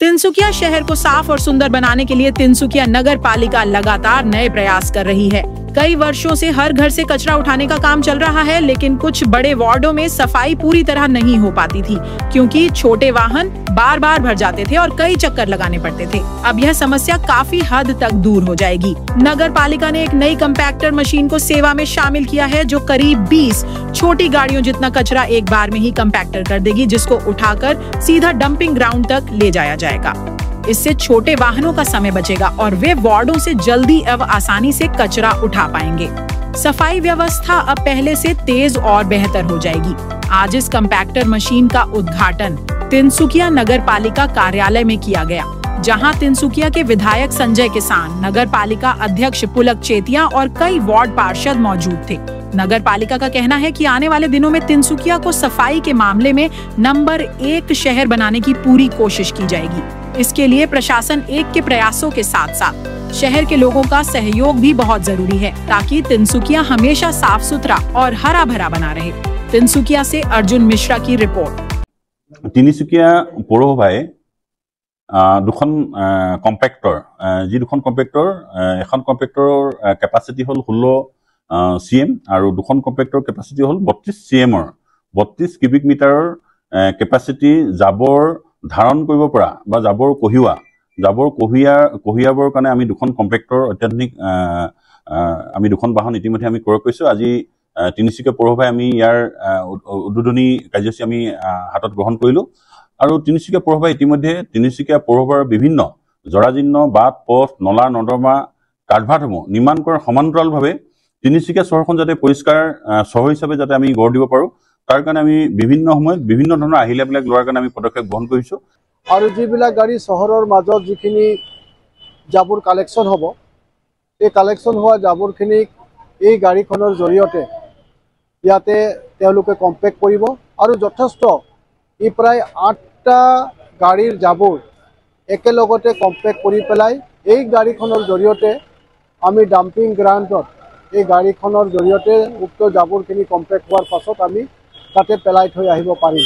तिनसुकिया शहर को साफ और सुंदर बनाने के लिए तिनसुकिया नगर पालिका लगातार नए प्रयास कर रही है। कई वर्षों से हर घर से कचरा उठाने का काम चल रहा है, लेकिन कुछ बड़े वार्डों में सफाई पूरी तरह नहीं हो पाती थी, क्योंकि छोटे वाहन बार बार भर जाते थे और कई चक्कर लगाने पड़ते थे। अब यह समस्या काफी हद तक दूर हो जाएगी। नगर पालिका ने एक नई कंपैक्टर मशीन को सेवा में शामिल किया है, जो करीब 20 छोटी गाड़ियों जितना कचरा एक बार में ही कंपैक्टर कर देगी, जिसको उठाकर सीधा डंपिंग ग्राउंड तक ले जाया जाएगा। इससे छोटे वाहनों का समय बचेगा और वे वार्डों से जल्दी एवं आसानी से कचरा उठा पाएंगे। सफाई व्यवस्था अब पहले से तेज और बेहतर हो जाएगी। आज इस कंपैक्टर मशीन का उद्घाटन तिनसुकिया नगर पालिका कार्यालय में किया गया, जहां तिनसुकिया के विधायक संजय किसान, नगर पालिका अध्यक्ष पुलक चेतिया और कई वार्ड पार्षद मौजूद थे। नगर पालिका का कहना है कि आने वाले दिनों में तिनसुकिया को सफाई के मामले में नंबर 1 शहर बनाने की पूरी कोशिश की जाएगी। इसके लिए प्रशासन एक के प्रयासों के साथ साथ शहर के लोगों का सहयोग भी बहुत जरूरी है, ताकि तिनसुकिया हमेशा साफ सुथरा और हरा भरा बना रहे। तिनसुकिया से अर्जुन मिश्रा की रिपोर्ट। तिनसुकिया पौरसभाय दुखन कम्पैक्टर जी दुखन कम्पैक्टर এখন কম্পেক্টৰৰ কেপাচিটি হল 16 CM আৰু দুখন কম্পেক্টৰৰ কেপাচিটি হল 32 CM ৰ 32 কিউবিক মিটাৰৰ কেপাচিটি জাবৰ ধাৰণ কৰিব পৰা বা জাবৰ কঢ়িয়াবৰ কাৰণে আমি দুখন কম্পেক্টৰ অত্যাধুনিক আমি দুখন বাহন ইতিমধ্যে আমি ক্ৰয় কৰিছো। আজি তিনসুকিয়া পৌৰসভাই আমি ইয়াৰ উদ্বোধনী কাৰ্যসূচী আমি হাতত গ্ৰহণ কৰিলো আৰু তিনসুকিয়া পৌৰসভাই ইতিমধ্যে তিনসুকিয়া পৌৰসভাৰ বিভিন্ন জৰাজীৰ্ণ বাট পথ নলা নৰ্দমা কালভাৰ্টসমূহ নিৰ্মাণ কৰাৰ সমান্তৰালভাৱে তিনসুকিয়া চহৰখন যাতে পৰিষ্কাৰ চহৰ হিচাপে যাতে আমি গঢ় দিব পাৰো, তাৰ কাৰণে আমি বিভিন্ন সময়ত বিভিন্ন ধৰণৰ আহিলাবিলাক লোৱাৰ কাৰণে আমি পদক্ষেপ গ্ৰহণ কৰিছো। আৰু যিবিলাক গাড়ী চহৰৰ মাজত যিখিনি জাবৰ কালেকশ্যন হ'ব, এই কালেকশ্যন হোৱা জাবৰখিনিক এই গাড়ীখনৰ জৰিয়তে ইয়াতে তেওঁলোকে কম্পেক্ট কৰিব আৰু যথেষ্ট প্ৰায় 8টা গাড়ীৰ জাবৰ একেলগতে কম্পেক্ট কৰি পেলাই এই গাড়ীখনৰ জৰিয়তে আমি ডাম্পিং গ্ৰাউণ্ডত এই গাড়ীখনৰ জৰিয়তে উক্ত জাবৰখিনি কম্পেক্ট হোৱাৰ পাছত আমি তাতে পেলাই থৈ আহিব পাৰিম।